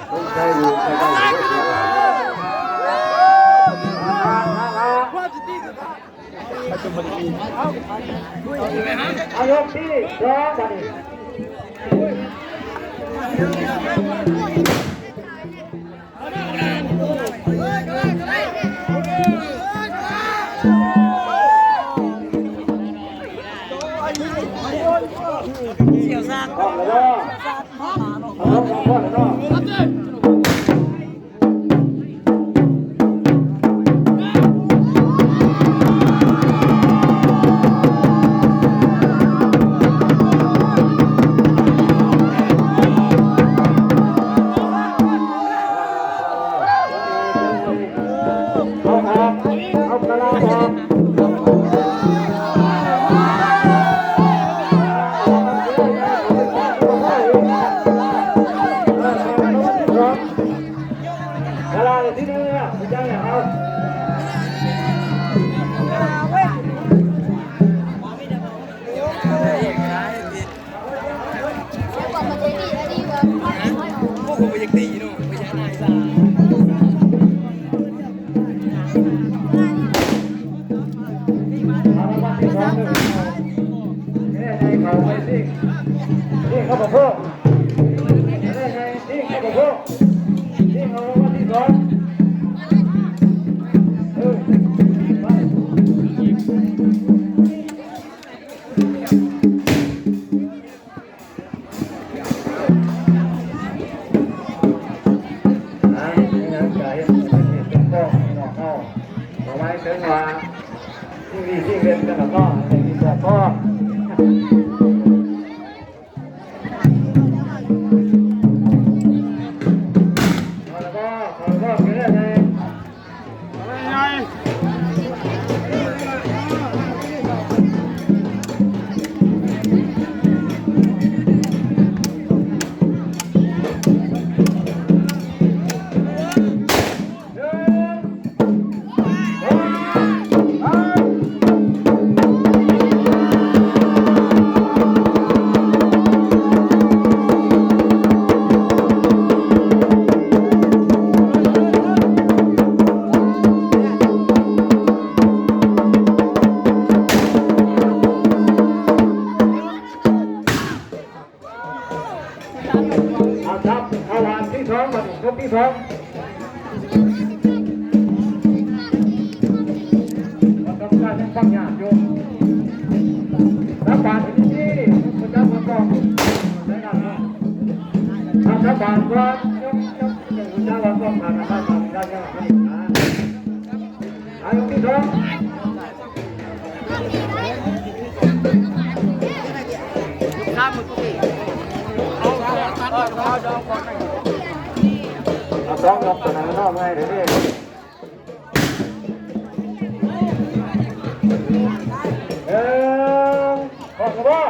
ต้องใช้อยู่ใช้ได้อยู่อายกที่ร้องกันเสี่ยวซากออกเลยเอาลงพ่อเลยเนาะเอากระลาออกกระลาที่นี่เนี่ยไม่ใช่เอาพวกผมไปยังตีเนาะไม่ใช่นายซาเขาไปสินี่เขาบอกพวกนี่เขาบอกพวกนี่เขาว่าที่สองไว้ถึงว่าที่มีที่เรียนกันแล้วก็ในที่สอบก็แล้วก็เกิดอะไรเอาหลานที่ท้องมาครบที่ท้องเราต้องการยังฟังยากอยู่รับบาตรที่นี่พระเจ้าพระกองได้กันเนาะทางรับบาตรว่ายกพระเจ้าพระกองผ่านมาได้ยังอายุที่ท้องข้ามมือกูดิเอาสองยกตัวนั้นนอกไงเดี๋ยวนี้บอกกันว่า